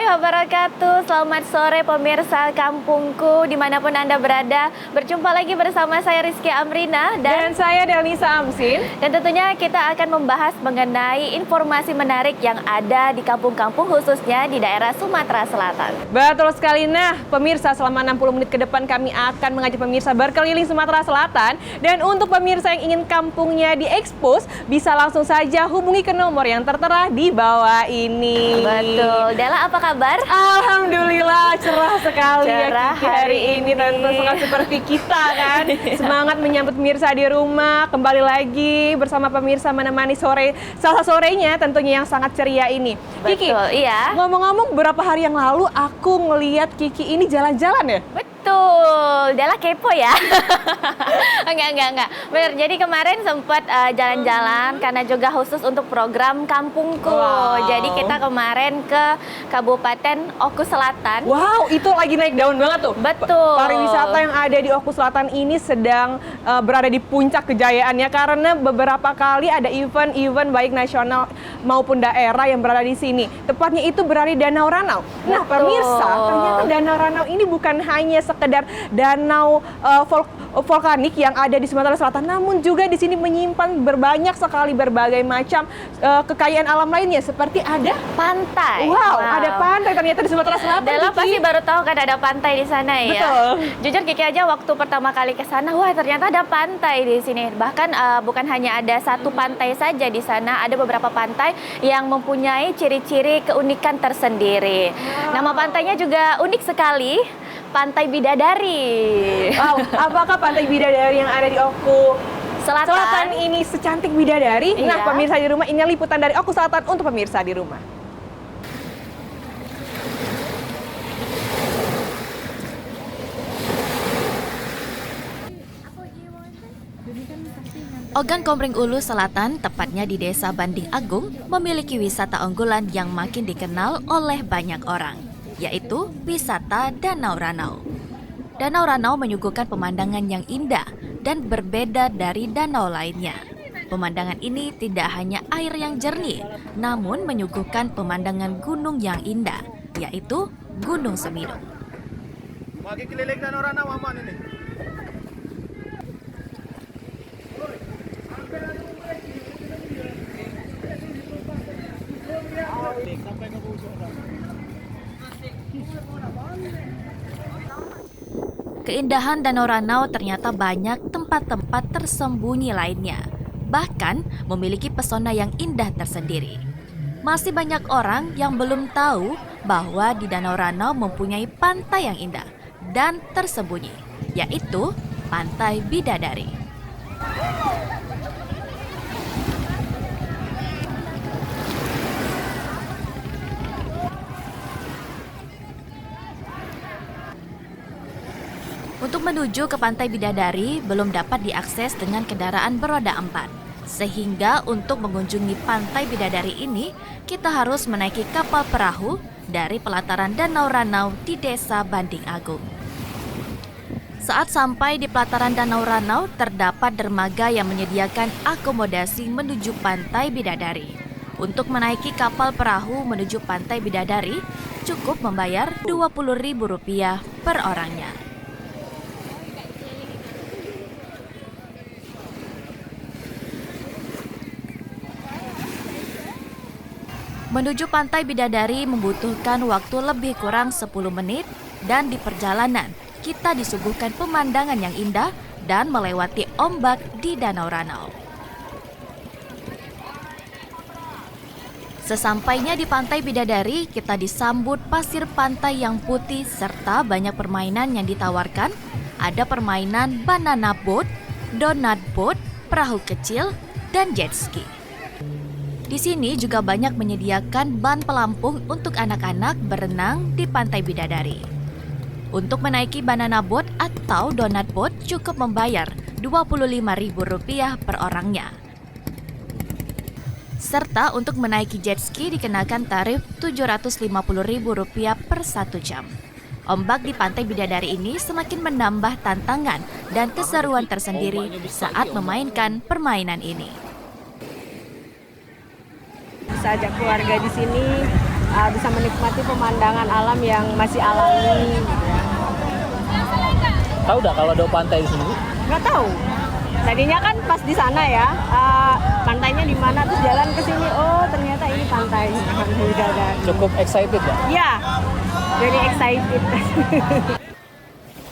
wabarakatuh. Selamat sore pemirsa Kampungku dimanapun Anda berada. Berjumpa lagi bersama saya Rizky Amrina dan saya Delisa Amsin. Dan tentunya kita akan membahas mengenai informasi menarik yang ada di kampung-kampung khususnya di daerah Sumatera Selatan. Betul sekali. Nah, pemirsa, selama 60 menit ke depan kami akan mengajak pemirsa berkeliling Sumatera Selatan. Dan untuk pemirsa yang ingin kampungnya diekspos, bisa langsung saja hubungi ke nomor yang tertera di bawah ini. Betul. Dela, apa kabar? Alhamdulillah, cerah sekali Cerah ya Kiki hari ini. Tentu seperti kita kan. Semangat menyambut pemirsa di rumah. Kembali lagi bersama pemirsa menemani salah sorenya tentunya yang sangat ceria ini. Betul, Kiki, iya. ngomong-ngomong beberapa hari yang lalu aku ngelihat Kiki ini jalan-jalan ya? Betul, Dela kepo ya. Enggak. Bener, jadi kemarin sempat jalan-jalan karena juga khusus untuk program Kampungku. Wow. Jadi kita kemarin ke Kabupaten Oku Selatan. Wow, itu lagi naik daun banget tuh. Betul. Pariwisata yang ada di Oku Selatan ini sedang berada di puncak kejayaannya karena beberapa kali ada event-event baik nasional maupun daerah yang berada di sini. Tepatnya itu berada di Danau Ranau. Nah, Betul. pemirsa, ternyata Danau Ranau ini bukan hanya sekedar danau vulkanik yang ada di Sumatera Selatan, namun juga di sini menyimpan berbagai macam kekayaan alam lainnya, seperti ada Pantai. Wow, ada pantai ternyata di Sumatera Selatan. Dela Kiki. pasti baru tahu kan ada pantai di sana ya. Betul. Jujur Kiki aja waktu pertama kali ke sana, wah ternyata ada pantai di sini. Bahkan bukan hanya ada satu pantai saja di sana, ada beberapa pantai yang mempunyai ciri-ciri keunikan tersendiri. Wow. Nama pantainya juga unik sekali, Pantai Bidadari. Wow, apakah Pantai Bidadari yang ada di Oku Selatan ini secantik bidadari? Iya. Nah, pemirsa di rumah, ini liputan dari Oku Selatan untuk pemirsa di rumah. Ogan Komering Ulu Selatan, tepatnya di Desa Banding Agung, memiliki wisata unggulan yang makin dikenal oleh banyak orang, yaitu wisata Danau Ranau. Danau Ranau menyuguhkan pemandangan yang indah dan berbeda dari danau lainnya. Pemandangan ini tidak hanya air yang jernih, namun menyuguhkan pemandangan gunung yang indah, yaitu Gunung Semidung. Bagi keliling Danau Ranau aman ini. Keindahan Danau Ranau ternyata banyak tempat-tempat tersembunyi lainnya, bahkan memiliki pesona yang indah tersendiri. Masih banyak orang yang belum tahu bahwa di Danau Ranau mempunyai pantai yang indah dan tersembunyi, yaitu Pantai Bidadari. Untuk menuju ke Pantai Bidadari belum dapat diakses dengan kendaraan beroda 4. Sehingga untuk mengunjungi Pantai Bidadari ini, kita harus menaiki kapal perahu dari pelataran Danau Ranau di Desa Banding Agung. Saat sampai di pelataran Danau Ranau, terdapat dermaga yang menyediakan akomodasi menuju Pantai Bidadari. Untuk menaiki kapal perahu menuju Pantai Bidadari, cukup membayar Rp20.000 per orangnya. Menuju Pantai Bidadari membutuhkan waktu lebih kurang 10 menit dan di perjalanan kita disuguhkan pemandangan yang indah dan melewati ombak di Danau Ranau. Sesampainya di Pantai Bidadari, kita disambut pasir pantai yang putih serta banyak permainan yang ditawarkan. Ada permainan banana boat, donut boat, perahu kecil, dan jet ski. Di sini juga banyak menyediakan ban pelampung untuk anak-anak berenang di Pantai Bidadari. Untuk menaiki banana boat atau donut boat cukup membayar Rp25.000 per orangnya. Serta untuk menaiki jet ski dikenakan tarif Rp750.000 per 1 jam. Ombak di Pantai Bidadari ini semakin menambah tantangan dan keseruan tersendiri saat memainkan permainan ini. Bisa ajak keluarga di sini bisa menikmati pemandangan alam yang masih alami. Tahu nggak kalau ada pantai di sini? Bu? Nggak tahu. Tadinya kan pas di sana ya, pantainya di mana, terus jalan ke sini, oh ternyata ini pantai Bidadari. Cukup excited ya? Ya, very excited.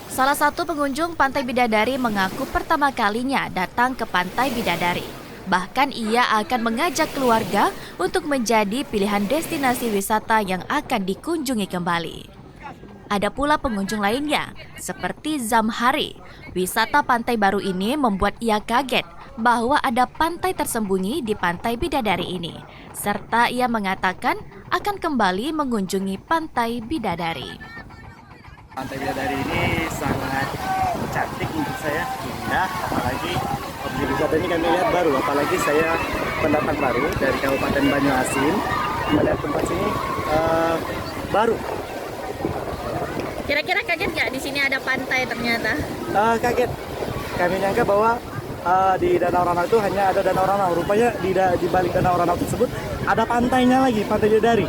Salah satu pengunjung Pantai Bidadari mengaku pertama kalinya datang ke Pantai Bidadari. Bahkan ia akan mengajak keluarga untuk menjadi pilihan destinasi wisata yang akan dikunjungi kembali. Ada pula pengunjung lainnya, seperti Zamhari. Wisata pantai baru ini membuat ia kaget bahwa ada pantai tersembunyi di Pantai Bidadari ini. Serta ia mengatakan akan kembali mengunjungi Pantai Bidadari. Pantai Bidadari ini sangat cantik menurut saya, indah, apalagi objek wisata ini kami lihat baru, apalagi saya pendatang baru dari Kabupaten Banyuasin, melihat tempat sini baru. Kira-kira kaget nggak di sini ada pantai ternyata? Kaget, kami nyangka bahwa di Danau Ranau itu hanya ada Danau Ranau, rupanya di balik Danau Ranau tersebut ada pantainya lagi, Pantai Bidadari.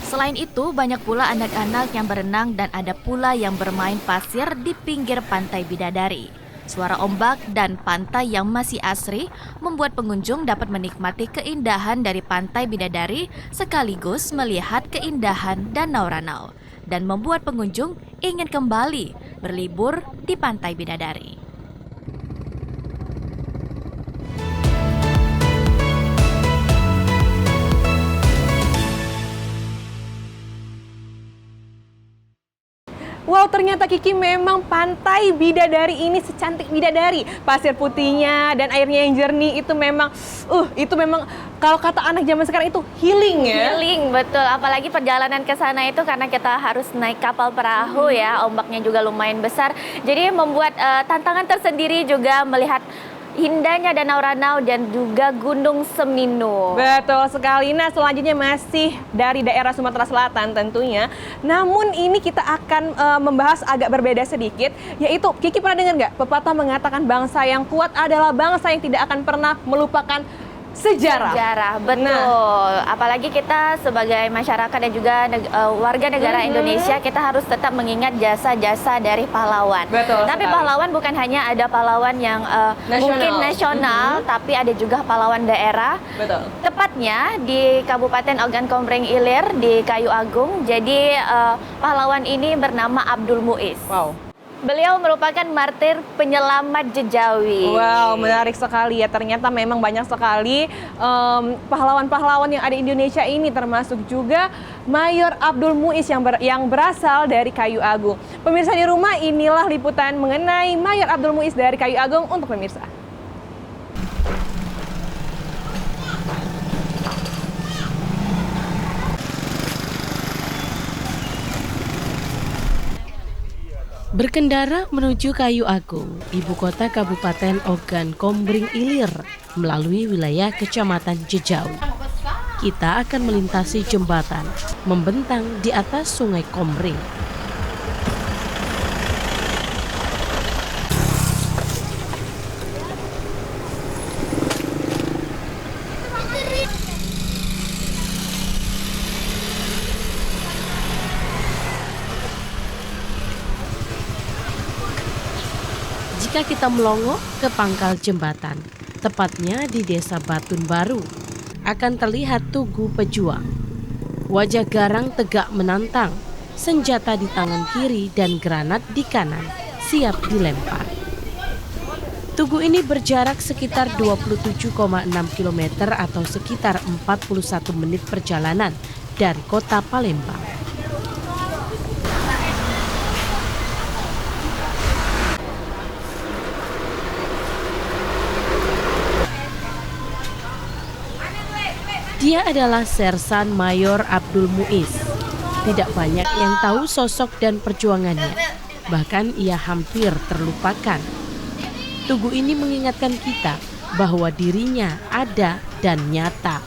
Selain itu, banyak pula anak-anak yang berenang dan ada pula yang bermain pasir di pinggir Pantai Bidadari. Suara ombak dan pantai yang masih asri membuat pengunjung dapat menikmati keindahan dari Pantai Bidadari sekaligus melihat keindahan Danau Ranau dan membuat pengunjung ingin kembali berlibur di Pantai Bidadari. Wow, ternyata Kiki memang Pantai Bidadari ini secantik bidadari. Pasir putihnya dan airnya yang jernih itu memang kalau kata anak zaman sekarang itu healing ya. Healing, betul. Apalagi perjalanan ke sana itu karena kita harus naik kapal perahu ya, ombaknya juga lumayan besar. Jadi membuat tantangan tersendiri juga melihat indahnya Danau Ranau dan juga Gunung Semeru. Betul sekali. Nah, selanjutnya masih dari daerah Sumatera Selatan tentunya. Namun ini kita akan membahas agak berbeda sedikit, yaitu Kiki pernah dengar nggak pepatah mengatakan bangsa yang kuat adalah bangsa yang tidak akan pernah melupakan sejarah. Betul. Nah, apalagi kita sebagai masyarakat dan juga warga negara Indonesia, kita harus tetap mengingat jasa-jasa dari pahlawan. Betul. Tapi sekali. pahlawan bukan hanya ada pahlawan yang mungkin nasional, tapi ada juga pahlawan daerah. Betul. Tepatnya di Kabupaten Ogan Komering Ilir di Kayu Agung. Jadi pahlawan ini bernama Abdul Muiz. Wow. Beliau merupakan martir penyelamat Jejawi. Wow, menarik sekali ya. Ternyata memang banyak sekali pahlawan-pahlawan yang ada di Indonesia ini, termasuk juga Mayor Abdul Muiz yang berasal dari Kayu Agung. Pemirsa di rumah, inilah liputan mengenai Mayor Abdul Muiz dari Kayu Agung untuk pemirsa. Berkendara menuju Kayu Agung, ibu kota Kabupaten Ogan Komering Ilir, melalui wilayah Kecamatan Jejawi. Kita akan melintasi jembatan membentang di atas Sungai Komering. Jika kita melongo ke pangkal jembatan, tepatnya di Desa Batun Baru, akan terlihat tugu pejuang. Wajah garang tegak menantang, senjata di tangan kiri dan granat di kanan, siap dilempar. Tugu ini berjarak sekitar 27,6 km atau sekitar 41 menit perjalanan dari kota Palembang. Dia adalah Sersan Mayor Abdul Muiz. Tidak banyak yang tahu sosok dan perjuangannya. Bahkan ia hampir terlupakan. Tugu ini mengingatkan kita bahwa dirinya ada dan nyata.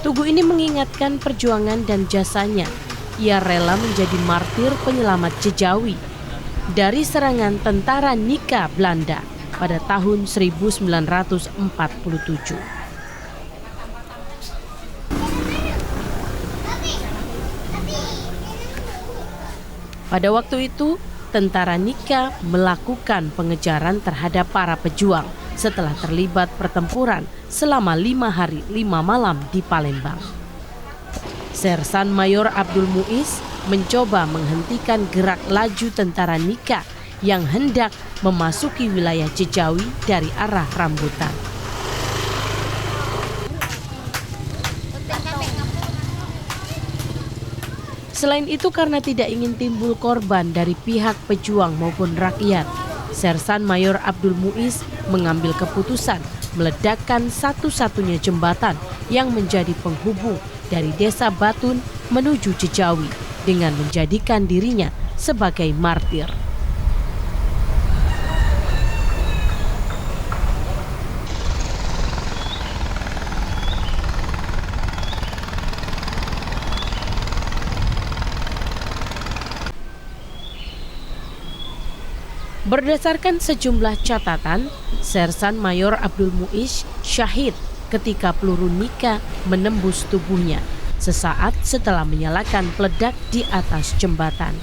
Tugu ini mengingatkan perjuangan dan jasanya. Ia rela menjadi martir penyelamat Jejawi dari serangan tentara Nika Belanda pada tahun 1947. Pada waktu itu, tentara Nika melakukan pengejaran terhadap para pejuang setelah terlibat pertempuran selama 5 hari 5 malam di Palembang. Sersan Mayor Abdul Muiz mencoba menghentikan gerak laju tentara Nika yang hendak memasuki wilayah Jejawi dari arah Rambutan. Selain itu, karena tidak ingin timbul korban dari pihak pejuang maupun rakyat, Sersan Mayor Abdul Muiz mengambil keputusan meledakkan satu-satunya jembatan yang menjadi penghubung dari Desa Batun menuju Jejawi dengan menjadikan dirinya sebagai martir. Berdasarkan sejumlah catatan, Sersan Mayor Abdul Muiz syahid ketika peluru Nika menembus tubuhnya sesaat setelah menyalakan peledak di atas jembatan.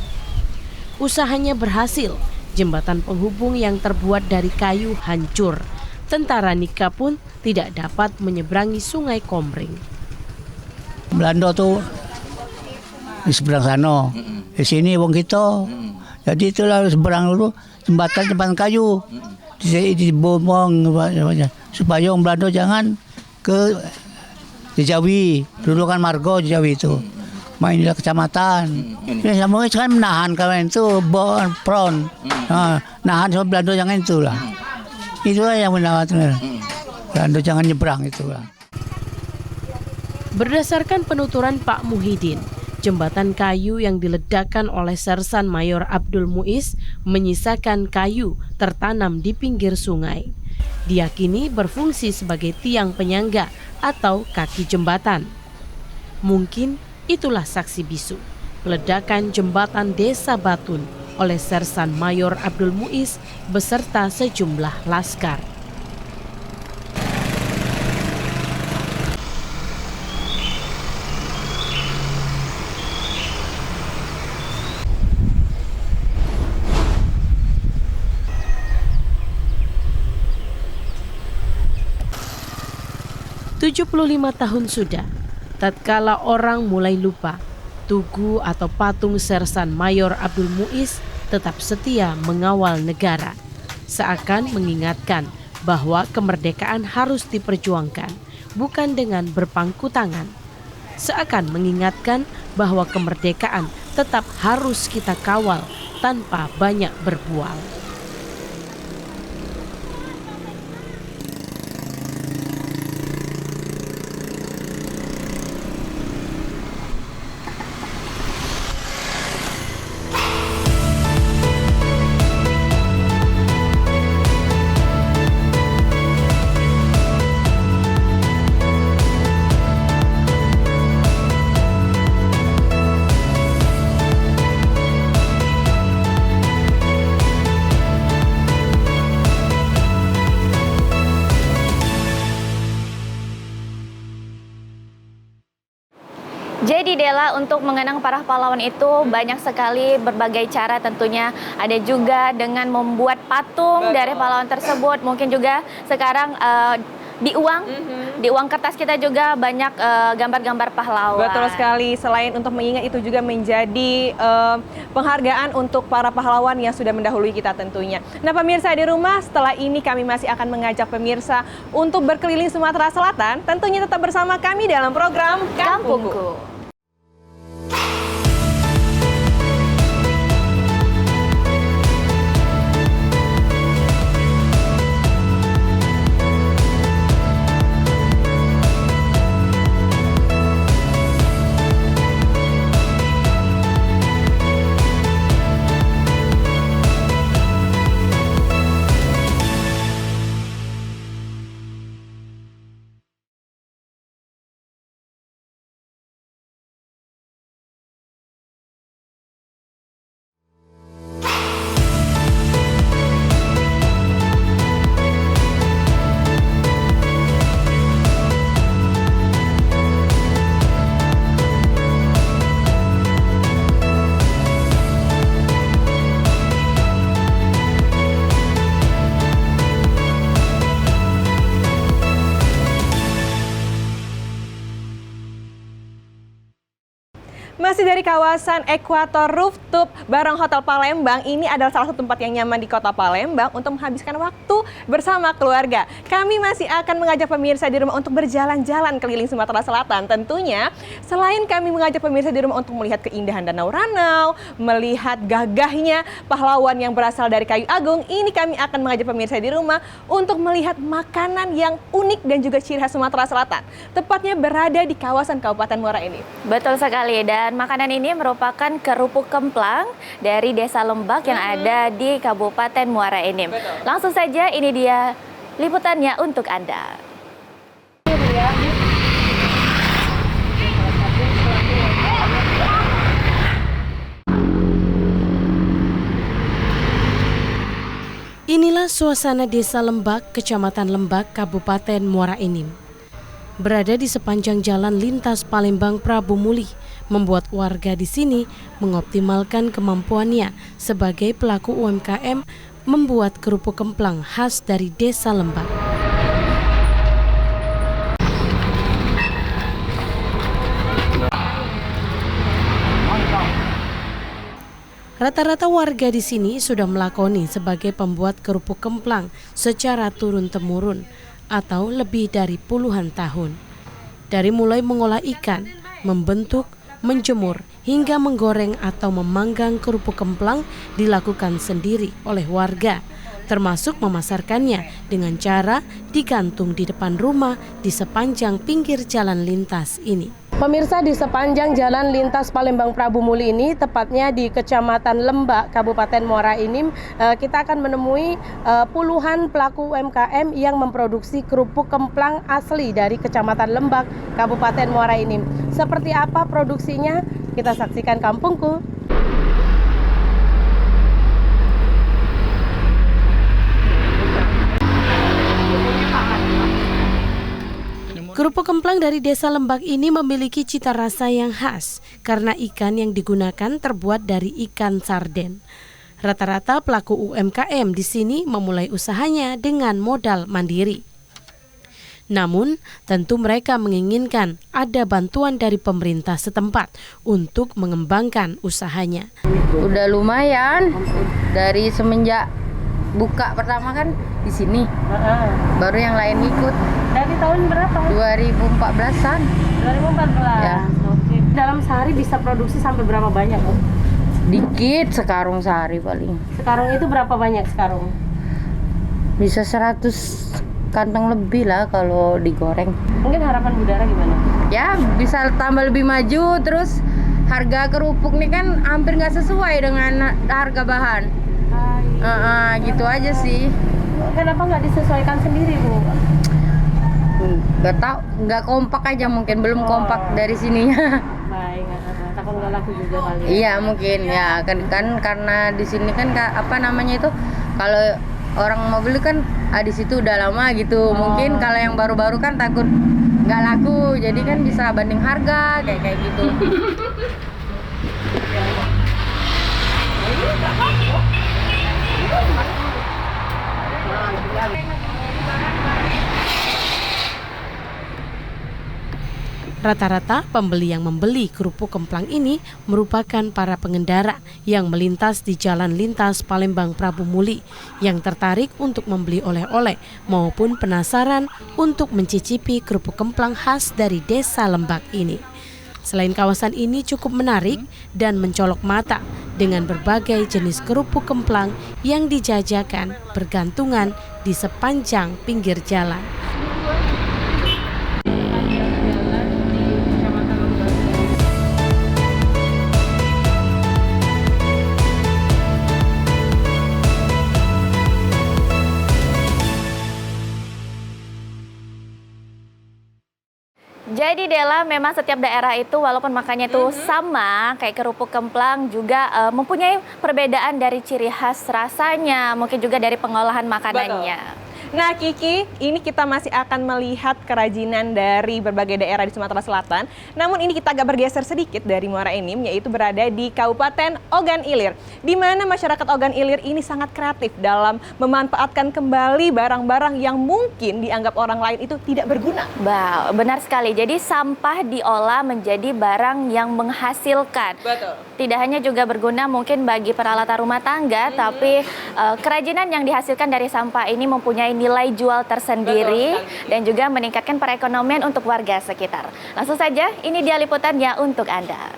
Usahanya berhasil, jembatan penghubung yang terbuat dari kayu hancur. Tentara Nika pun tidak dapat menyeberangi Sungai Komering. Belanda tuh di seberang sana, di sini wong kita. Jadi itulah seberang dulu jembatan kayu, dibomong supaya orang Belanda jangan ke Jejawi. Dulu kan Margo Jejawi itu, mainnya kecamatan. Semua kan menahan kawan itu front, nahan sama Belanda jangan itulah. Itulah yang menahan Belanda jangan nyebrang itulah. Berdasarkan penuturan Pak Muhyiddin, jembatan kayu yang diledakkan oleh Sersan Mayor Abdul Muiz menyisakan kayu tertanam di pinggir sungai. Diyakini berfungsi sebagai tiang penyangga atau kaki jembatan. Mungkin itulah saksi bisu ledakan jembatan Desa Batun oleh Sersan Mayor Abdul Muiz beserta sejumlah laskar. "75 tahun sudah, tatkala orang mulai lupa, tugu atau patung Sersan Mayor Abdul Muiz tetap setia mengawal negara. Seakan mengingatkan bahwa kemerdekaan harus diperjuangkan, bukan dengan berpangku tangan. Seakan mengingatkan bahwa kemerdekaan tetap harus kita kawal tanpa banyak berbual." Jadi Dela, untuk mengenang para pahlawan itu banyak sekali berbagai cara tentunya. Ada juga dengan membuat patung dari pahlawan tersebut. Mungkin juga sekarang di uang kertas kita juga banyak gambar-gambar pahlawan. Betul sekali. Selain untuk mengingat, itu juga menjadi penghargaan untuk para pahlawan yang sudah mendahului kita tentunya. Nah pemirsa di rumah, setelah ini kami masih akan mengajak pemirsa untuk berkeliling Sumatera Selatan. Tentunya tetap bersama kami dalam program Kampungku. dari kawasan Ekuator Rooftop bareng Hotel Palembang. Ini adalah salah satu tempat yang nyaman di kota Palembang untuk menghabiskan waktu bersama keluarga. Kami masih akan mengajak pemirsa di rumah untuk berjalan-jalan keliling Sumatera Selatan. Tentunya selain kami mengajak pemirsa di rumah untuk melihat keindahan Danau Ranau, melihat gagahnya pahlawan yang berasal dari kayu agung, ini kami akan mengajak pemirsa di rumah untuk melihat makanan yang unik dan juga ciri khas Sumatera Selatan. Tepatnya berada di kawasan Kabupaten Muara Enim. Betul sekali, dan makanan ini merupakan kerupuk kemplang dari Desa Lembak yang ada di Kabupaten Muara Enim. Langsung saja, ini dia liputannya untuk Anda. Inilah suasana Desa Lembak, Kecamatan Lembak, Kabupaten Muara Enim. Berada di sepanjang jalan lintas Palembang Prabu Muli, membuat warga di sini mengoptimalkan kemampuannya sebagai pelaku UMKM membuat kerupuk kemplang khas dari Desa Lembak. Rata-rata warga di sini sudah melakoni sebagai pembuat kerupuk kemplang secara turun-temurun atau lebih dari puluhan tahun. Dari mulai mengolah ikan, membentuk, menjemur, hingga menggoreng atau memanggang kerupuk kemplang dilakukan sendiri oleh warga, termasuk memasarkannya dengan cara digantung di depan rumah di sepanjang pinggir jalan lintas ini. Pemirsa, di sepanjang jalan lintas Palembang Prabu Muli ini, tepatnya di Kecamatan Lembak, Kabupaten Muara Enim, kita akan menemui puluhan pelaku UMKM yang memproduksi kerupuk kemplang asli dari Kecamatan Lembak, Kabupaten Muara Enim. Seperti apa produksinya? Kita saksikan Kampungku. Kerupuk kemplang dari Desa Lembak ini memiliki cita rasa yang khas karena ikan yang digunakan terbuat dari ikan sarden. Rata-rata pelaku UMKM di sini memulai usahanya dengan modal mandiri. Namun, tentu mereka menginginkan ada bantuan dari pemerintah setempat untuk mengembangkan usahanya. Udah lumayan dari semenjak buka pertama kan di sini. Baru yang lain ikut. Dari tahun berapa? 2014-an. 2014. Ya. Oke. Dalam sehari bisa produksi sampai berapa banyak, Bu? Dikit sekarung sehari paling. Sekarang itu berapa banyak sekarang? Bisa 100 kantong lebih lah kalau digoreng. Mungkin harapan Budara gimana? Ya bisa tambah lebih maju, terus harga kerupuk nih kan hampir nggak sesuai dengan harga bahan. Gitu aja sih. Kenapa nggak disesuaikan sendiri, Bu? Nggak tahu, nggak kompak aja mungkin, belum kompak dari sininya. Baik, takut nggak laku juga kali. Iya mungkin ya kan karena di sini kan apa namanya itu, kalau orang mau beli kan di situ udah lama gitu. Mungkin kalau yang baru-baru kan takut nggak laku, jadi kan bisa banding harga kayak gitu. Rata-rata pembeli yang membeli kerupuk kemplang ini merupakan para pengendara yang melintas di jalan lintas Palembang Prabu Muli yang tertarik untuk membeli oleh-oleh maupun penasaran untuk mencicipi kerupuk kemplang khas dari Desa Lembak ini. Selain kawasan ini cukup menarik dan mencolok mata dengan berbagai jenis kerupuk kemplang yang dijajakan bergantungan di sepanjang pinggir jalan. Jadi Dela, memang setiap daerah itu walaupun makannya itu sama kayak kerupuk kemplang juga mempunyai perbedaan dari ciri khas rasanya, mungkin juga dari pengolahan makanannya. Betul. Nah Kiki, ini kita masih akan melihat kerajinan dari berbagai daerah di Sumatera Selatan. Namun ini kita agak bergeser sedikit dari Muara Enim, yaitu berada di Kabupaten Ogan Ilir. Di mana masyarakat Ogan Ilir ini sangat kreatif dalam memanfaatkan kembali barang-barang yang mungkin dianggap orang lain itu tidak berguna. Benar sekali, jadi sampah diolah menjadi barang yang menghasilkan. Betul. Tidak hanya juga berguna mungkin bagi peralatan rumah tangga, tapi kerajinan yang dihasilkan dari sampah ini mempunyai nilai jual tersendiri dan juga meningkatkan perekonomian untuk warga sekitar. Langsung saja, ini dia liputannya untuk Anda.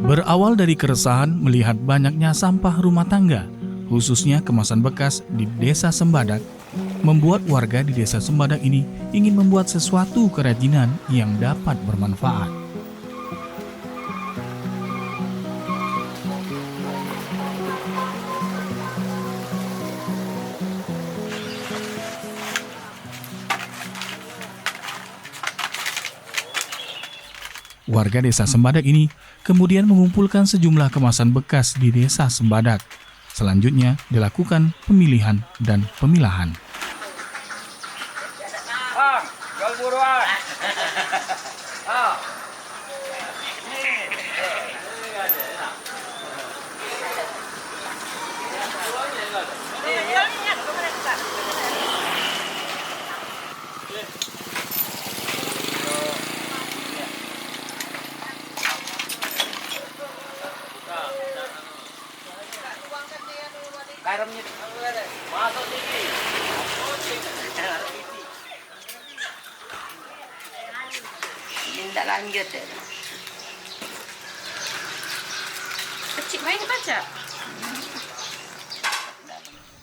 Berawal dari keresahan melihat banyaknya sampah rumah tangga, khususnya kemasan bekas di Desa Sembadak, membuat warga di Desa Sembadak ini ingin membuat sesuatu kerajinan yang dapat bermanfaat. Warga Desa Sembadak ini kemudian mengumpulkan sejumlah kemasan bekas di Desa Sembadak. Selanjutnya dilakukan pemilihan dan pemilahan. Tidak lanjut ya. Kecil main baca.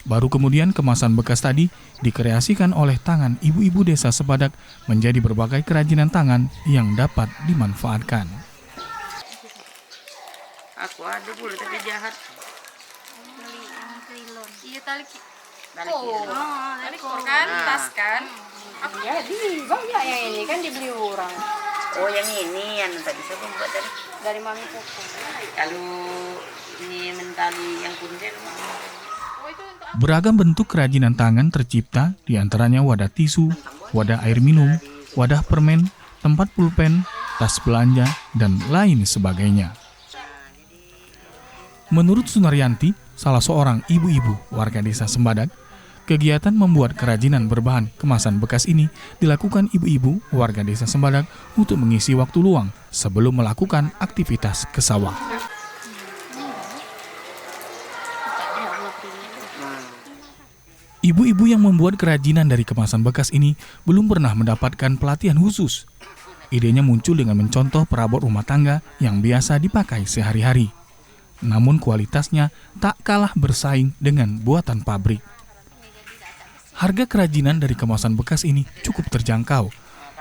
Baru kemudian kemasan bekas tadi dikreasikan oleh tangan ibu-ibu Desa Sembadak menjadi berbagai kerajinan tangan yang dapat dimanfaatkan. Aku ada bulu tapi jahat. Iya tali. Tali kan, tas kan. Aku jadi banyak yang ini kan dibeli orang. Oh yang ini yang tadi siapa buat tadi? Dari Mami Koko. Kalau ini mentali yang kunci Beragam bentuk kerajinan tangan tercipta, diantaranya wadah tisu, wadah air minum, wadah permen, tempat pulpen, tas belanja, dan lain sebagainya. Menurut Sunaryanti, salah seorang ibu-ibu warga Desa Sembadak, kegiatan membuat kerajinan berbahan kemasan bekas ini dilakukan ibu-ibu warga Desa Sembadak untuk mengisi waktu luang sebelum melakukan aktivitas ke sawah. Ibu-ibu yang membuat kerajinan dari kemasan bekas ini belum pernah mendapatkan pelatihan khusus. Idenya muncul dengan mencontoh perabot rumah tangga yang biasa dipakai sehari-hari. Namun kualitasnya tak kalah bersaing dengan buatan pabrik. Harga kerajinan dari kemasan bekas ini cukup terjangkau,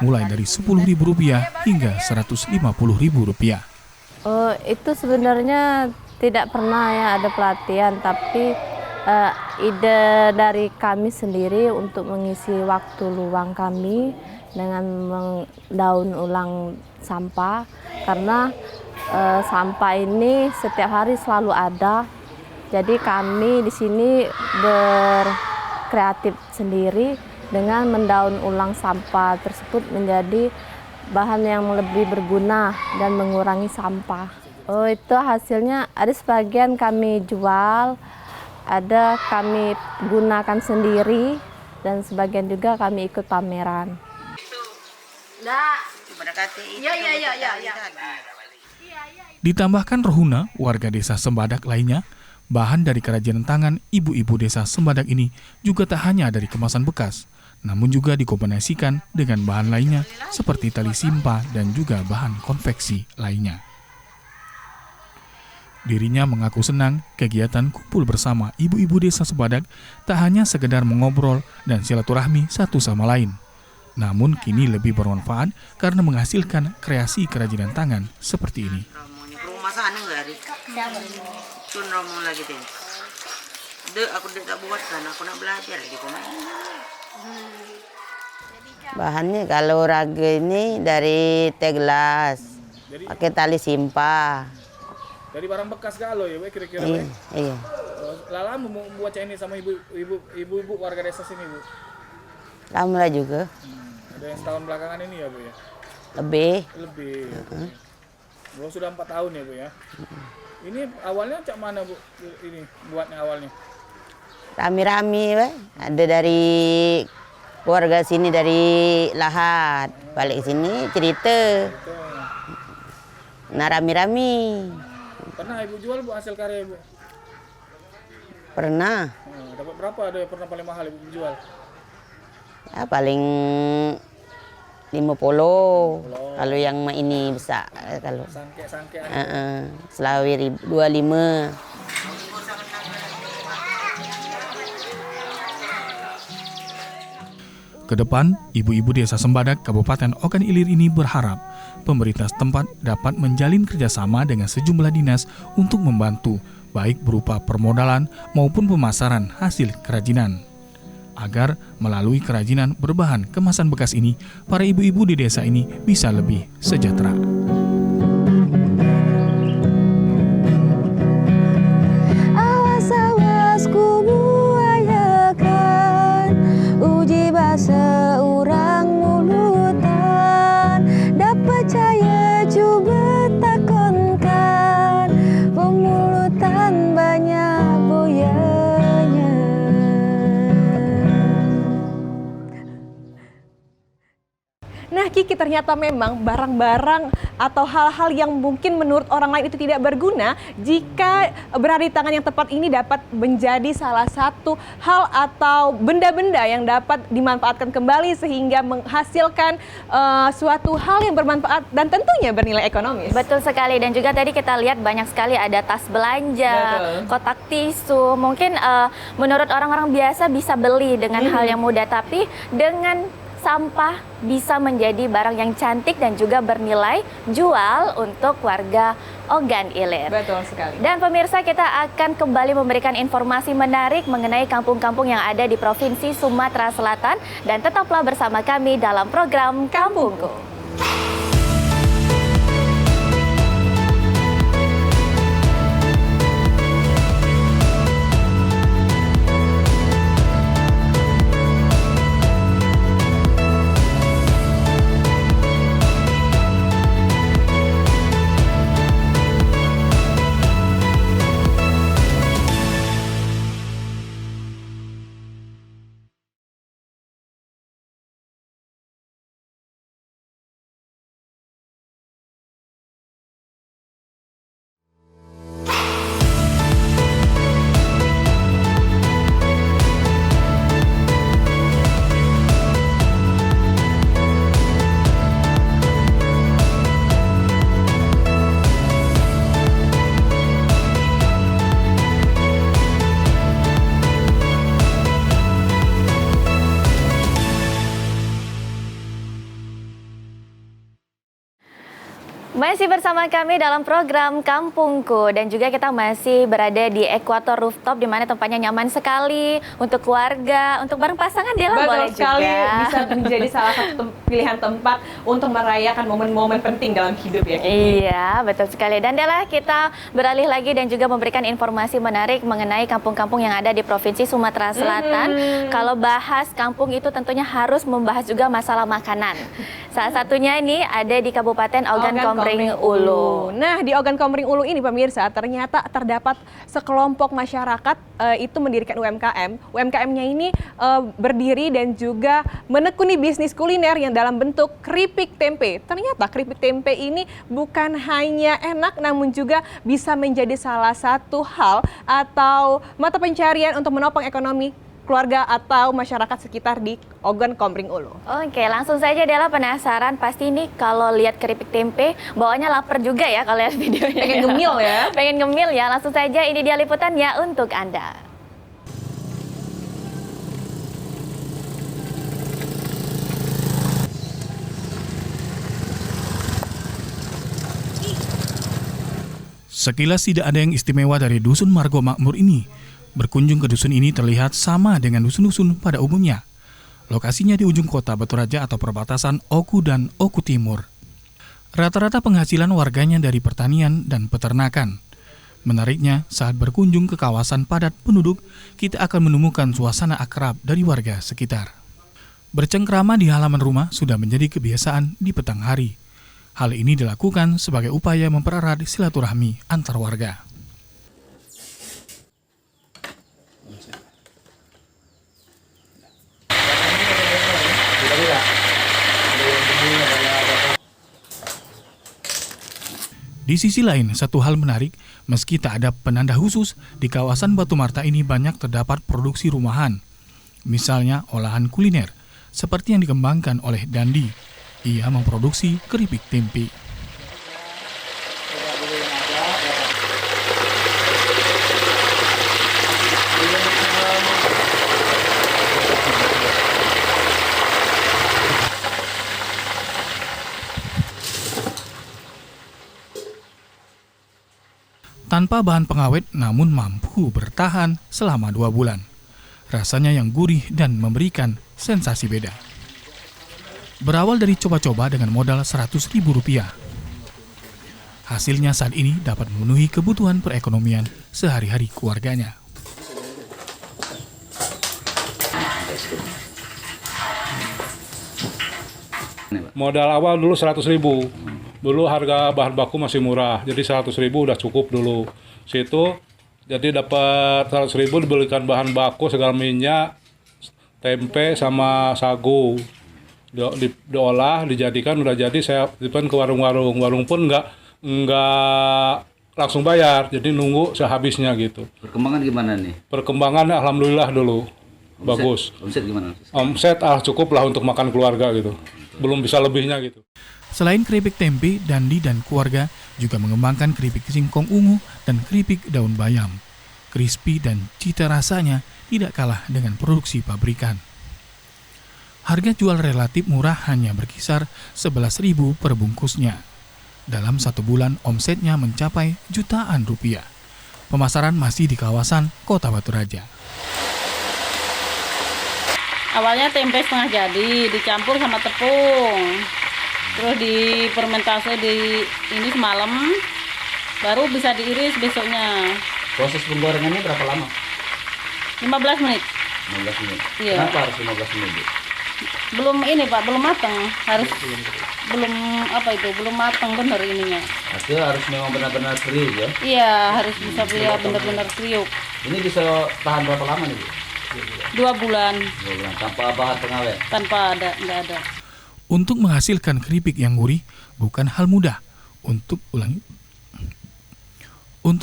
mulai dari Rp10.000 hingga Rp150.000. Itu sebenarnya tidak pernah ya ada pelatihan, tapi ide dari kami sendiri untuk mengisi waktu luang kami dengan mendaur ulang sampah, karena sampah ini setiap hari selalu ada. Jadi kami di sini berkreatif sendiri dengan mendaur ulang sampah tersebut menjadi bahan yang lebih berguna dan mengurangi sampah. Itu hasilnya ada sebagian kami jual, ada kami gunakan sendiri, dan sebagian juga kami ikut pameran. Ditambahkan Rohuna, warga Desa Sembadak lainnya, bahan dari kerajinan tangan ibu-ibu Desa Sembadak ini juga tak hanya dari kemasan bekas, namun juga dikombinasikan dengan bahan lainnya seperti tali simpa dan juga bahan konveksi lainnya. Dirinya mengaku senang kegiatan kumpul bersama ibu-ibu Desa Sembadak tak hanya sekedar mengobrol dan silaturahmi satu sama lain, namun kini lebih bermanfaat karena menghasilkan kreasi kerajinan tangan seperti ini. Bahannya kalau raga ini dari teh gelas, Jadi pakai tali simpa. dari barang bekas galo ya, kira-kira. Iya. Lama membuat ini sama ibu-ibu warga desa sini, Bu. Lama lah juga. Ada yang setahun belakangan ini ya, Bu ya. Lebih. Bu sudah 4 tahun ya, Bu ya. Ini awalnya cak mana, Bu? Ini buatnya awalnya. Rami-rami, ada dari keluarga sini dari Lahat, balik sini cerita. Nah rami-rami. Pernah Ibu jual, Bu, hasil karya Ibu? Pernah. Dapat berapa? Ada yang pernah paling mahal Ibu jual? Ya, paling 50. Kalau yang ini besar kalau. Sangke. Selawi 25. Kedepan, ibu-ibu desa Sembadak, Kabupaten Ogan Ilir ini berharap pemerintah setempat dapat menjalin kerjasama dengan sejumlah dinas untuk membantu, baik berupa permodalan maupun pemasaran hasil kerajinan. Agar melalui kerajinan berbahan kemasan bekas ini, para ibu-ibu di desa ini bisa lebih sejahtera. Awas-awas ku buayakan, uji bahasa orang mulutan, dapat percaya coba takonkan, pemulutan banyak boyanya. Nah Kiki, ternyata memang barang-barang atau hal-hal yang mungkin menurut orang lain itu tidak berguna, jika berada di tangan yang tepat ini dapat menjadi salah satu hal atau benda-benda yang dapat dimanfaatkan kembali sehingga menghasilkan suatu hal yang bermanfaat dan tentunya bernilai ekonomis. Betul sekali, dan juga tadi kita lihat banyak sekali ada tas belanja, kotak tisu. Mungkin menurut orang-orang biasa bisa beli dengan hal yang mudah, tapi dengan sampah bisa menjadi barang yang cantik dan juga bernilai jual untuk warga Ogan Ilir. Betul sekali. Dan pemirsa, kita akan kembali memberikan informasi menarik mengenai kampung-kampung yang ada di Provinsi Sumatera Selatan, dan tetaplah bersama kami dalam program Kampungku. Masih bersama kami dalam program Kampungku, dan juga kita masih berada di Equator Rooftop, di mana tempatnya nyaman sekali untuk keluarga, untuk bareng pasangan dia boleh sekali, juga. bisa menjadi salah satu pilihan tempat untuk merayakan momen-momen penting dalam hidup ya. Iya, betul sekali. Dan Dela, kita beralih lagi dan juga memberikan informasi menarik mengenai kampung-kampung yang ada di Provinsi Sumatera Selatan. Kalau bahas kampung itu tentunya harus membahas juga masalah makanan. Salah satunya ini ada di Kabupaten Ogan Komering Ulu. Nah, di Ogan Komering Ulu ini pemirsa, ternyata terdapat sekelompok masyarakat itu mendirikan UMKM. UMKM-nya ini berdiri dan juga menekuni bisnis kuliner yang dalam bentuk keripik tempe. Ternyata keripik tempe ini bukan hanya enak, namun juga bisa menjadi salah satu hal atau mata pencarian untuk menopang ekonomi keluarga atau masyarakat sekitar di Ogan Komering Ulu. Oke, langsung saja Dela, penasaran pasti nih kalau lihat keripik tempe, bawaannya lapar juga ya kalau lihat videonya. Pengen ngemil ya? Pengen ngemil ya, langsung saja ini dia liputannya untuk Anda. Sekilas tidak ada yang istimewa dari Dusun Margo Makmur ini. Berkunjung ke dusun ini terlihat sama dengan dusun-dusun pada umumnya. Lokasinya di ujung kota Batu Raja atau perbatasan Oku dan Oku Timur. Rata-rata penghasilan warganya dari pertanian dan peternakan. Menariknya, saat berkunjung ke kawasan padat penduduk, kita akan menemukan suasana akrab dari warga sekitar. Bercengkrama di halaman rumah sudah menjadi kebiasaan di petang hari. Hal ini dilakukan sebagai upaya mempererat silaturahmi antar warga. Di sisi lain, satu hal menarik, meski tak ada penanda khusus, di kawasan Batu Marta ini banyak terdapat produksi rumahan. Misalnya olahan kuliner, seperti yang dikembangkan oleh Dandi. Ia memproduksi keripik tempe. Tanpa bahan pengawet namun mampu bertahan selama 2 bulan. Rasanya yang gurih dan memberikan sensasi beda. Berawal dari coba-coba dengan modal Rp100.000. Hasilnya saat ini dapat memenuhi kebutuhan perekonomian sehari-hari keluarganya. Modal awal dulu 100.000. Dulu harga bahan baku masih murah, jadi 100.000 udah cukup dulu. Situ jadi dapat 100.000 dibelikan bahan baku segala minyak, tempe sama sagu. Diolah, dijadikan udah jadi saya titipkan ke warung-warung. Warung pun nggak langsung bayar, jadi nunggu sehabisnya gitu. Perkembangan gimana nih? Perkembangan alhamdulillah dulu. Bagus. Omset gimana? Omset cukup lah untuk makan keluarga gitu. Belum bisa lebihnya gitu. Selain keripik tempe, Dandi dan keluarga juga mengembangkan keripik singkong ungu dan keripik daun bayam. Crispy dan cita rasanya tidak kalah dengan produksi pabrikan. Harga jual relatif murah hanya berkisar 11.000 per bungkusnya. Dalam 1 bulan omsetnya mencapai jutaan rupiah. Pemasaran masih di kawasan Kota Batu Raja. Awalnya tempe setengah jadi, dicampur sama tepung. Terus difermentasi di ini semalam, baru bisa diiris besoknya. Proses penggorengannya berapa lama? 15 menit. 15 menit. Iya. Kenapa harus 15 menit? Bu? Belum ini Pak, belum matang. Harus belum matang benar ininya. Artinya harus memang benar-benar kriuk ya? Iya, harus bisa benar-benar kriuk. Ini bisa tahan berapa lama nih Bu? 2 bulan. 2 bulan tanpa bahan pengawet? Tanpa nggak ada. Untuk menghasilkan keripik yang gurih bukan hal mudah. Untuk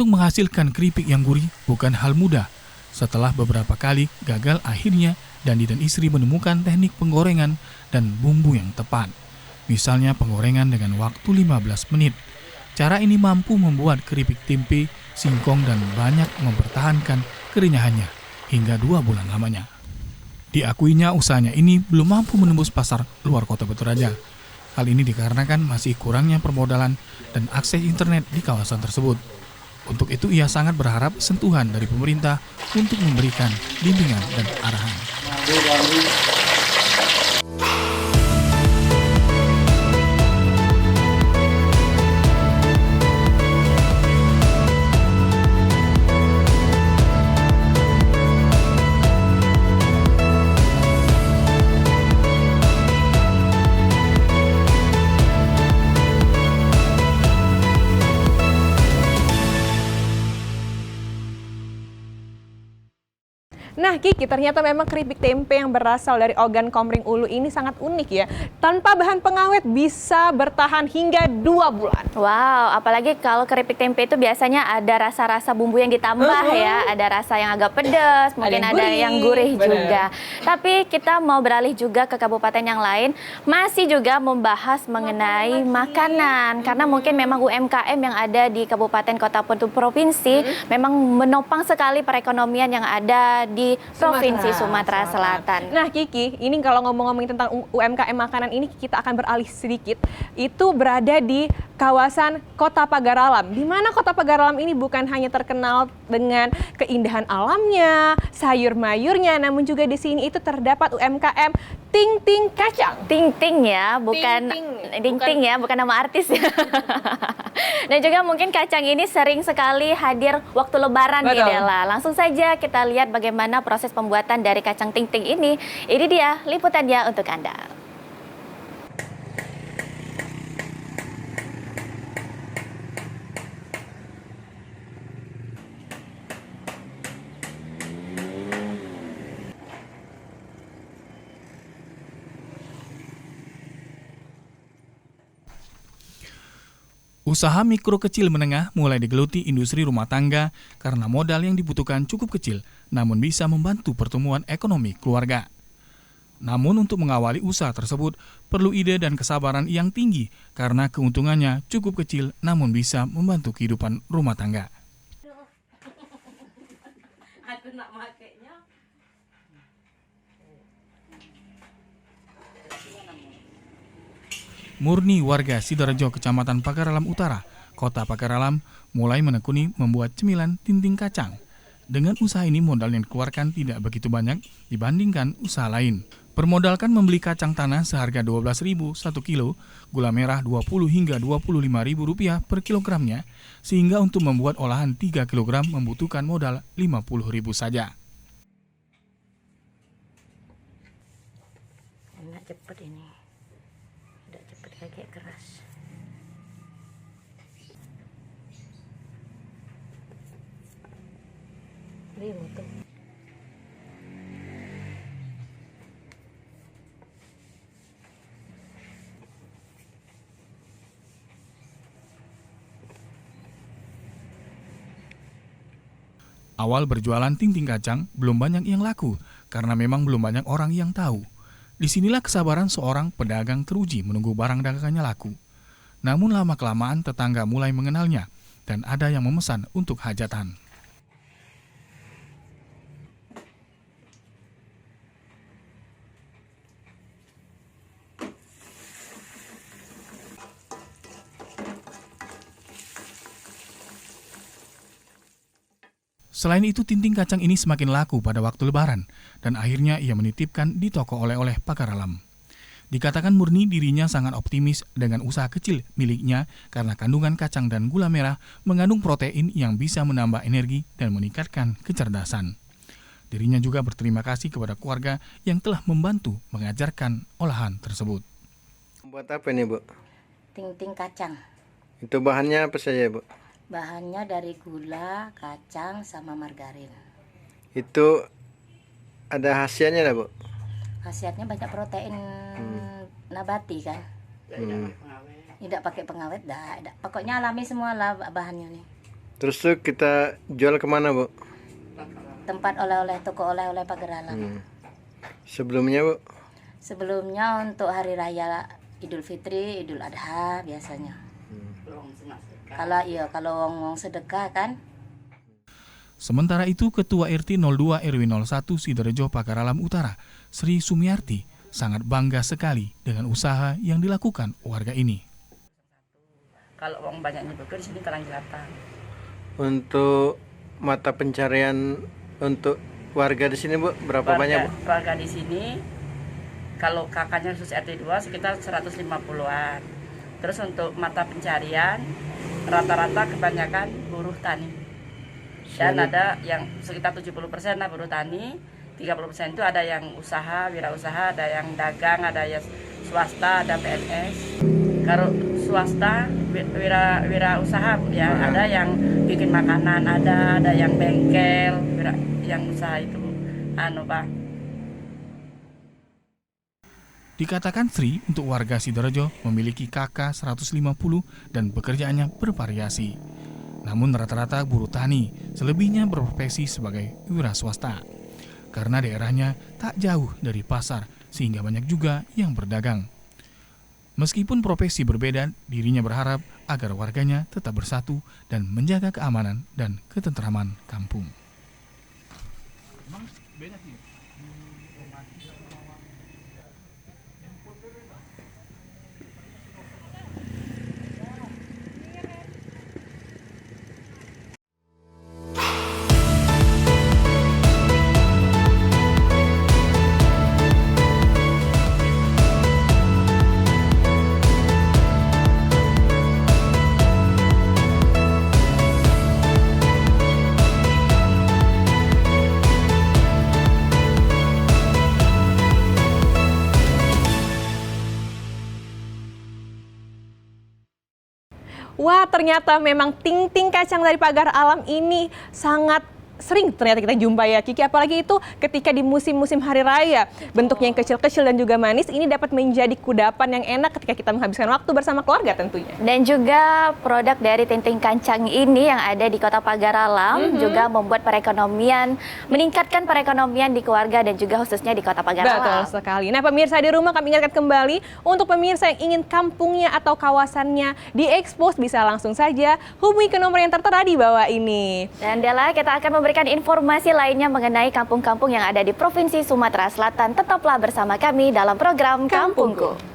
menghasilkan keripik yang gurih bukan hal mudah. Setelah beberapa kali gagal, akhirnya Dandi dan istri menemukan teknik penggorengan dan bumbu yang tepat. Misalnya penggorengan dengan waktu 15 menit. Cara ini mampu membuat keripik tempe, singkong dan banyak mempertahankan kerenyahannya hingga 2 bulan lamanya. Diakuinya usahanya ini belum mampu menembus pasar luar Kota Batu Raja. Hal ini dikarenakan masih kurangnya permodalan dan akses internet di kawasan tersebut. Untuk itu ia sangat berharap sentuhan dari pemerintah untuk memberikan bimbingan dan arahan. Nah Kiki, ternyata memang keripik tempe yang berasal dari Ogan Komering Ulu ini sangat unik ya. Tanpa bahan pengawet bisa bertahan hingga 2 bulan. Wow, apalagi kalau keripik tempe itu biasanya ada rasa-rasa bumbu yang ditambah ya. Ada rasa yang agak pedas, mungkin ada yang gurih juga. Tapi kita mau beralih juga ke kabupaten yang lain. Masih juga membahas mengenai makanan. Karena mungkin memang UMKM yang ada di kabupaten kota provinsi memang menopang sekali perekonomian yang ada di Provinsi Sumatera Selatan. Nah Kiki, ini kalau ngomong-ngomongin tentang UMKM makanan ini kita akan beralih sedikit. Itu berada di kawasan Kota Pagar Alam. Di mana Kota Pagar Alam ini bukan hanya terkenal dengan keindahan alamnya, sayur mayurnya, namun juga di sini itu terdapat UMKM Ting Ting Kacang. Ting Ting ya, bukan Ting Ting ya, bukan nama artis ya. Dan juga mungkin kacang ini sering sekali hadir waktu lebaran nih Dela. Langsung saja kita lihat bagaimana proses pembuatan dari kacang Ting Ting ini. Ini dia liputannya untuk Anda. Usaha mikro kecil menengah mulai digeluti industri rumah tangga karena modal yang dibutuhkan cukup kecil, namun bisa membantu pertumbuhan ekonomi keluarga. Namun untuk mengawali usaha tersebut, perlu ide dan kesabaran yang tinggi karena keuntungannya cukup kecil namun bisa membantu kehidupan rumah tangga. Murni warga Sidoarjo, Kecamatan Pakaralam Utara, Kota Pakaralam, mulai menekuni membuat cemilan tinting kacang. Dengan usaha ini modal yang dikeluarkan tidak begitu banyak dibandingkan usaha lain. Permodalkan membeli kacang tanah seharga Rp12.000 1 kilo, gula merah Rp20 hingga Rp25.000 per kilogramnya, sehingga untuk membuat olahan 3 kg membutuhkan modal Rp50.000 saja. Enak cepet ini. Udah cepet kayak keras. Ini tuh. Awal berjualan tinting kacang belum banyak yang laku karena memang belum banyak orang yang tahu. Disinilah kesabaran seorang pedagang teruji menunggu barang dagangannya laku. Namun lama-kelamaan tetangga mulai mengenalnya dan ada yang memesan untuk hajatan. Selain itu, tinting kacang ini semakin laku pada waktu lebaran, dan akhirnya ia menitipkan di toko oleh-oleh Pakaralam. Dikatakan murni dirinya sangat optimis dengan usaha kecil miliknya karena kandungan kacang dan gula merah mengandung protein yang bisa menambah energi dan meningkatkan kecerdasan. Dirinya juga berterima kasih kepada keluarga yang telah membantu mengajarkan olahan tersebut. Buat apa nih, Bu? Ting-ting kacang. Itu bahannya apa saja, Bu? Bahannya dari gula, kacang, sama margarin. Itu ada khasiatnya lah, Bu? Khasiatnya banyak protein nabati kan. Tidak pakai pengawet, dah. Pokoknya alami semua lah bahannya nih. Terus tuh kita jual kemana, Bu? Tempat oleh-oleh, toko oleh-oleh Pakaralam. Sebelumnya, Bu? Sebelumnya untuk hari raya Idul Fitri, Idul Adha biasanya. Kalau wong sedekah kan. Sementara itu, Ketua RT 02 RW 01 Sidoarjo Pakaralam Utara, Sri Sumiarti, sangat bangga sekali dengan usaha yang dilakukan warga ini. Kalau wong banyak nyebut di sini terang jelatan. Untuk mata pencarian untuk warga di sini, Bu, berapa banyak, Bu? Warga di sini kalau kakaknya khusus RT 2 sekitar 150-an. Terus untuk mata pencarian rata-rata kebanyakan buruh tani. Dan ada yang sekitar 70% lah buruh tani, 30% itu ada yang usaha, wirausaha, ada yang dagang, ada yang swasta, ada PNS. Kalau swasta, wirausaha ya, ada yang bikin makanan, ada yang bengkel, yang usaha itu Pak. Dikatakan Sri untuk warga Sidoarjo memiliki KK 150 dan pekerjaannya bervariasi. Namun rata-rata buruh tani, selebihnya berprofesi sebagai wira swasta. Karena daerahnya tak jauh dari pasar, sehingga banyak juga yang berdagang. Meskipun profesi berbeda, dirinya berharap agar warganya tetap bersatu dan menjaga keamanan dan ketentraman kampung. Wah, ternyata memang ting-ting kacang dari Pagar Alam ini sangat sering ternyata kita jumpa ya Kiki, apalagi itu ketika di musim-musim hari raya. Bentuknya yang kecil-kecil dan juga manis, ini dapat menjadi kudapan yang enak ketika kita menghabiskan waktu bersama keluarga tentunya. Dan juga produk dari ting-ting kacang ini yang ada di Kota Pagar Alam juga membuat meningkatkan perekonomian di keluarga dan juga khususnya di Kota Pagar Alam. Betul sekali. Nah, pemirsa di rumah, kami ingatkan kembali untuk pemirsa yang ingin kampungnya atau kawasannya diekspos, bisa langsung saja hubungi ke nomor yang tertera di bawah ini. Dan Dela, kita akan memberikan informasi lainnya mengenai kampung-kampung yang ada di Provinsi Sumatera Selatan. Tetaplah bersama kami dalam program Kampungku.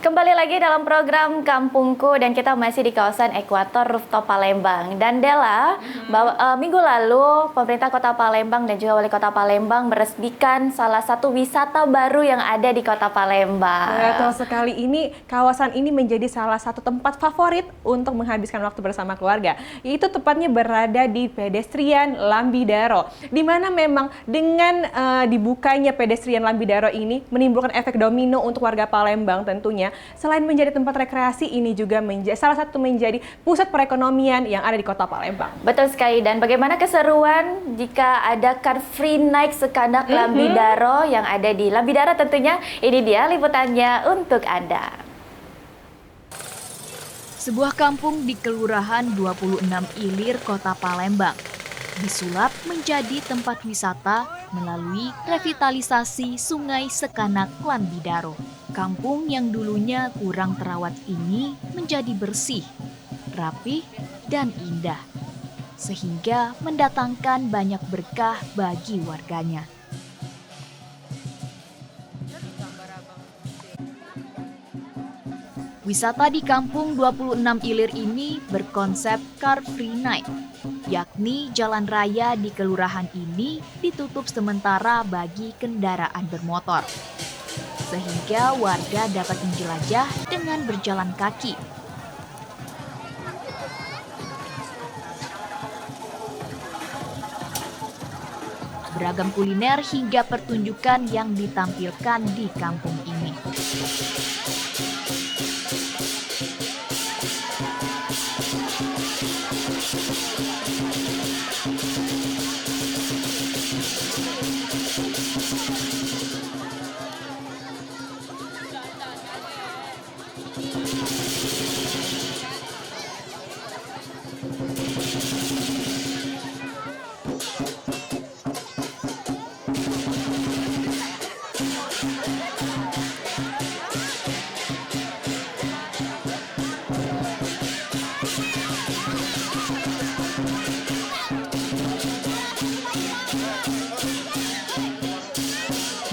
Kembali lagi dalam program Kampungku dan kita masih di kawasan Ekuator Rooftop Palembang. Dan Dela, minggu lalu pemerintah Kota Palembang dan juga Wali Kota Palembang meresmikan salah satu wisata baru yang ada di Kota Palembang. Betul sekali, ini kawasan ini menjadi salah satu tempat favorit untuk menghabiskan waktu bersama keluarga. Itu tepatnya berada di pedestrian Lambidaro, di mana memang dengan dibukanya pedestrian Lambidaro ini menimbulkan efek domino untuk warga Palembang tentunya. Selain menjadi tempat rekreasi, ini juga salah satu menjadi pusat perekonomian yang ada di Kota Palembang. Betul sekali. Dan bagaimana keseruan jika ada Car Free Night Sekanak Lambidaro yang ada di Lambidaro tentunya. Ini dia liputannya untuk Anda. Sebuah kampung di Kelurahan 26 Ilir, Kota Palembang disulap menjadi tempat wisata melalui revitalisasi Sungai Sekanak Lambidaro. Kampung yang dulunya kurang terawat ini menjadi bersih, rapih, dan indah, sehingga mendatangkan banyak berkah bagi warganya. Wisata di Kampung 26 Ilir ini berkonsep Car Free Night, yakni jalan raya di kelurahan ini ditutup sementara bagi kendaraan bermotor, sehingga warga dapat menjelajah dengan berjalan kaki. Beragam kuliner hingga pertunjukan yang ditampilkan di kampung ini.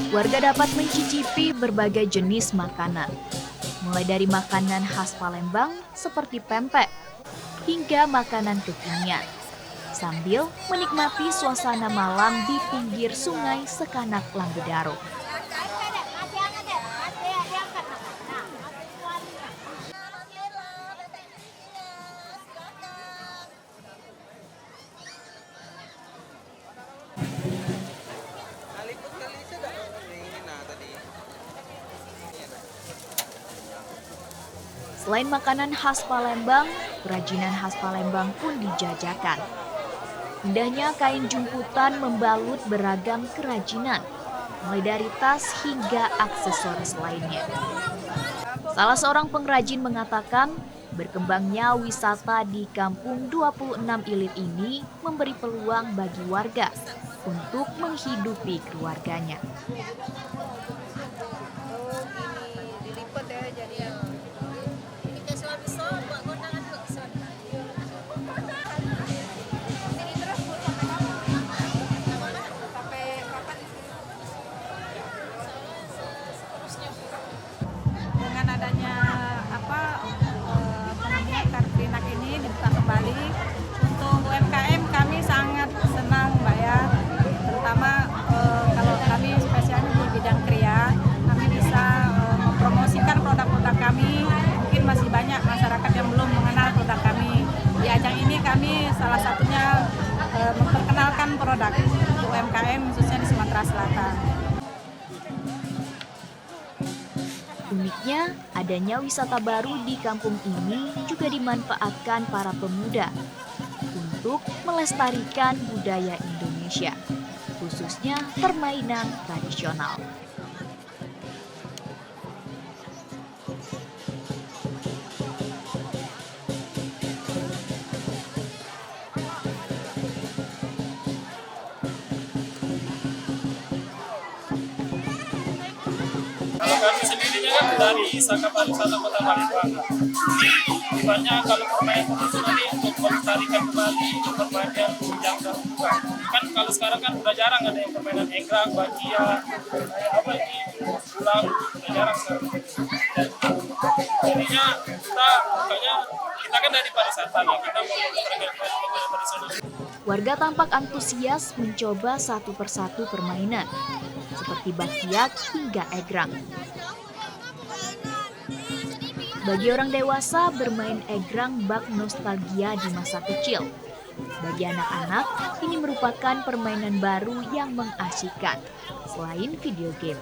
Warga dapat mencicipi berbagai jenis makanan, mulai dari makanan khas Palembang seperti pempek, hingga makanan kekinian, sambil menikmati suasana malam di pinggir Sungai Sekanak Lambidaro. Selain makanan khas Palembang, kerajinan khas Palembang pun dijajakan. Indahnya kain jumputan membalut beragam kerajinan, mulai dari tas hingga aksesoris lainnya. Salah seorang pengrajin mengatakan, berkembangnya wisata di Kampung 26 Ilir ini memberi peluang bagi warga untuk menghidupi keluarganya. Dengan adanya Car Free Night ini dibuka kembali untuk UMKM, kami sangat senang Mbak ya, terutama kalau kami spesialnya di bidang kria, kami bisa mempromosikan produk-produk kami. Mungkin masih banyak masyarakat yang belum mengenal produk kami. Di ajang ini kami salah satunya memperkenalkan produk untuk UMKM khususnya di Sumatera Selatan. Uniknya, adanya wisata baru di kampung ini juga dimanfaatkan para pemuda untuk melestarikan budaya Indonesia, khususnya permainan tradisional. Kalau kami sendirinya kan dari Saka Pariwisata Kota Palembang. Banyak kalau permainan tradisional ini untuk melestarikan kembali permainan yang terbuka. Kan kalau sekarang kan udah jarang ada yang permainan enggrang, bagia, kayak apa ini, ulang, udah jarang sekarang. Jadinya kita kan dari pariwisata ya, kita mau melestarikan permainan tradisional. Warga tampak antusias mencoba satu persatu permainan, seperti bakiak hingga egrang. Bagi orang dewasa, bermain egrang bak nostalgia di masa kecil. Bagi anak-anak, ini merupakan permainan baru yang mengasyikkan, selain video game.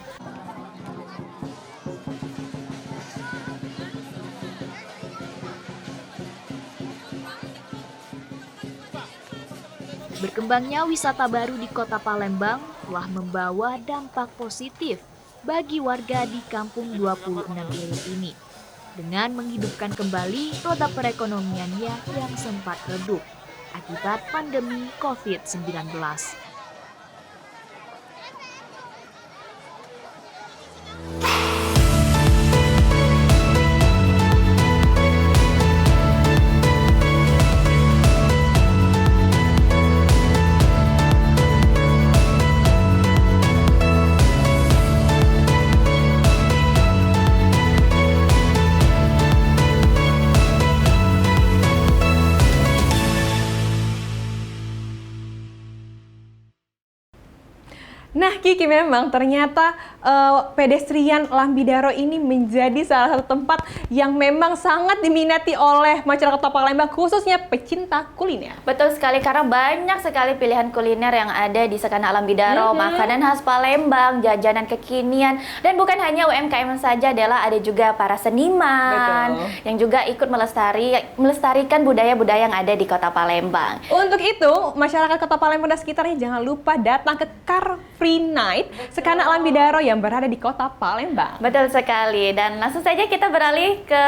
Berkembangnya wisata baru di Kota Palembang telah membawa dampak positif bagi warga di Kampung 26 Ilir ini, dengan menghidupkan kembali roda perekonomiannya yang sempat redup akibat pandemi COVID-19. Nah Kiki, memang ternyata pedestrian Lambidaro ini menjadi salah satu tempat yang memang sangat diminati oleh masyarakat Kota Palembang, khususnya pecinta kuliner. Betul sekali, karena banyak sekali pilihan kuliner yang ada di Sekana Lambidaro, makanan khas Palembang, jajanan kekinian, dan bukan hanya UMKM saja, Dela, ada juga para seniman yang juga ikut melestarikan budaya-budaya yang ada di Kota Palembang. Untuk itu, masyarakat Kota Palembang dan sekitarnya jangan lupa datang ke Car Free Night Sekana Lambidaro yang berada di Kota Palembang. Betul sekali, dan langsung saja kita beralih ke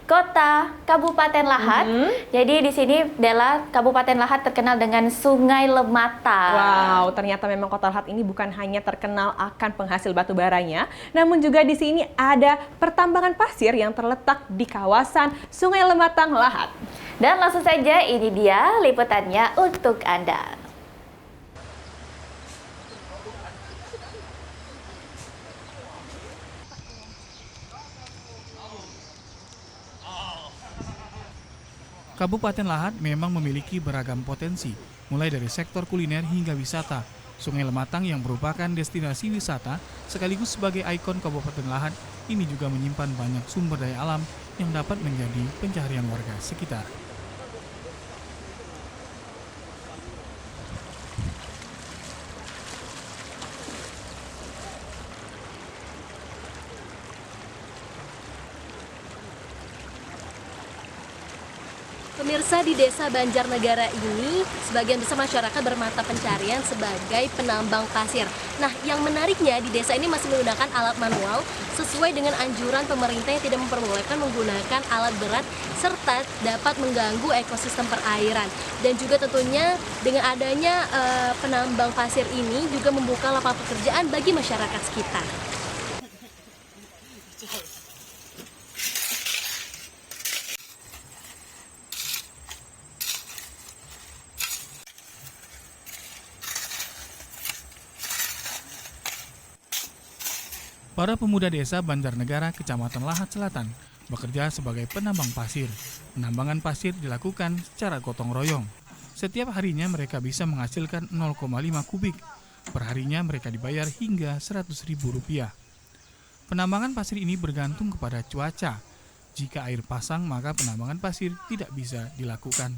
Kota Kabupaten Lahat. Jadi di sini, Dela, Kabupaten Lahat terkenal dengan Sungai Lematang. Wow, ternyata memang Kota Lahat ini bukan hanya terkenal akan penghasil batu baranya, namun juga di sini ada pertambangan pasir yang terletak di kawasan Sungai Lematang Lahat. Dan langsung saja ini dia liputannya untuk Anda. Kabupaten Lahat memang memiliki beragam potensi, mulai dari sektor kuliner hingga wisata. Sungai Lematang yang merupakan destinasi wisata sekaligus sebagai ikon Kabupaten Lahat ini juga menyimpan banyak sumber daya alam yang dapat menjadi pencaharian warga sekitar. Pemirsa, di Desa Banjarnegara ini, sebagian besar masyarakat bermata pencarian sebagai penambang pasir. Nah, yang menariknya di desa ini masih menggunakan alat manual sesuai dengan anjuran pemerintah yang tidak memperbolehkan menggunakan alat berat serta dapat mengganggu ekosistem perairan. Dan juga tentunya dengan adanya penambang pasir ini juga membuka lapangan pekerjaan bagi masyarakat sekitar. Para pemuda desa Banjarnegara, Kecamatan Lahat Selatan, bekerja sebagai penambang pasir. Penambangan pasir dilakukan secara gotong royong. Setiap harinya mereka bisa menghasilkan 0,5 kubik. Perharinya mereka dibayar hingga Rp100.000. Penambangan pasir ini bergantung kepada cuaca. Jika air pasang, maka penambangan pasir tidak bisa dilakukan.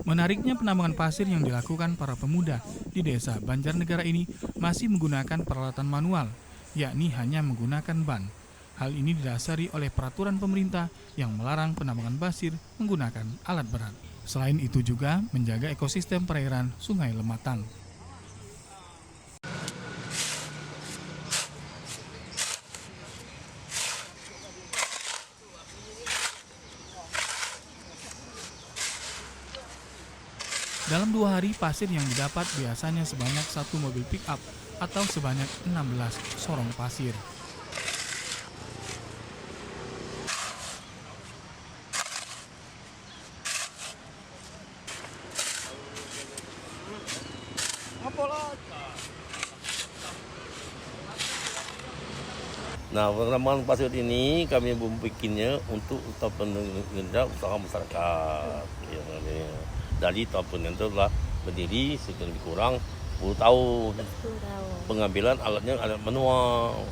Menariknya, penambangan pasir yang dilakukan para pemuda di desa Banjarnegara ini masih menggunakan peralatan manual, yakni hanya menggunakan ban. Hal ini didasari oleh peraturan pemerintah yang melarang penambangan pasir menggunakan alat berat. Selain itu juga menjaga ekosistem perairan Sungai Lematang. Dalam 2 hari, pasir yang didapat biasanya sebanyak 1 mobil pick-up atau sebanyak 16 sorong pasir. Nah, penambangan pasir ini kami membuatnya untuk usaha masyarakat. Dari tahun itu telah berdiri sekitar lebih kurang 10 tahun. Pengambilan alatnya alat manual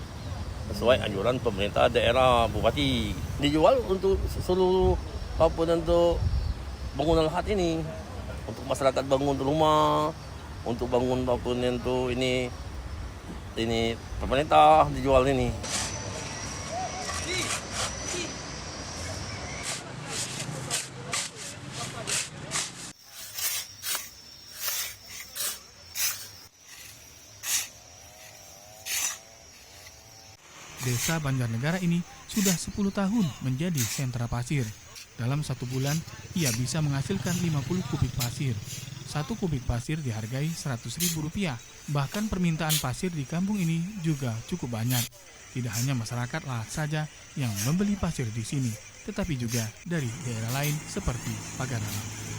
sesuai anjuran pemerintah daerah bupati. Dijual untuk seluruh untuk bangunan lahat ini, untuk masyarakat bangun rumah, untuk bangun itu ini pemerintah dijual ini. Desa Banjarnegara ini sudah 10 tahun menjadi sentra pasir. Dalam 1 bulan, ia bisa menghasilkan 50 kubik pasir. 1 kubik pasir dihargai Rp100.000. Bahkan permintaan pasir di kampung ini juga cukup banyak. Tidak hanya masyarakat Lahat saja yang membeli pasir di sini, tetapi juga dari daerah lain seperti Pagaralam.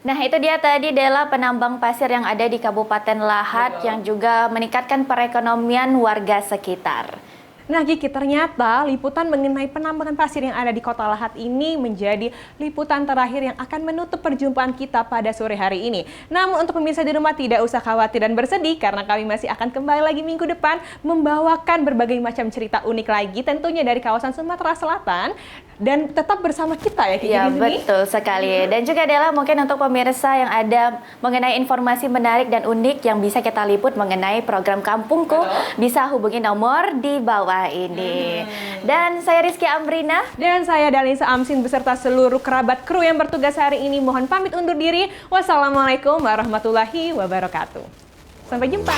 Nah, itu dia tadi Dela, penambang pasir yang ada di Kabupaten Lahat yang juga meningkatkan perekonomian warga sekitar. Nah Kiki, ternyata liputan mengenai penambangan pasir yang ada di Kota Lahat ini menjadi liputan terakhir yang akan menutup perjumpaan kita pada sore hari ini. Namun untuk pemirsa di rumah tidak usah khawatir dan bersedih karena kami masih akan kembali lagi minggu depan membawakan berbagai macam cerita unik lagi tentunya dari kawasan Sumatera Selatan. Dan tetap bersama kita ya Kiki. Ya, betul sekali. Dan juga Dela, mungkin untuk pemirsa yang ada mengenai informasi menarik dan unik yang bisa kita liput mengenai program Kampungku, bisa hubungi nomor di bawah ini. Dan saya Rizky Amrina. Dan saya Dalisa Amsin beserta seluruh kerabat kru yang bertugas hari ini mohon pamit undur diri. Wassalamualaikum warahmatullahi wabarakatuh. Sampai jumpa.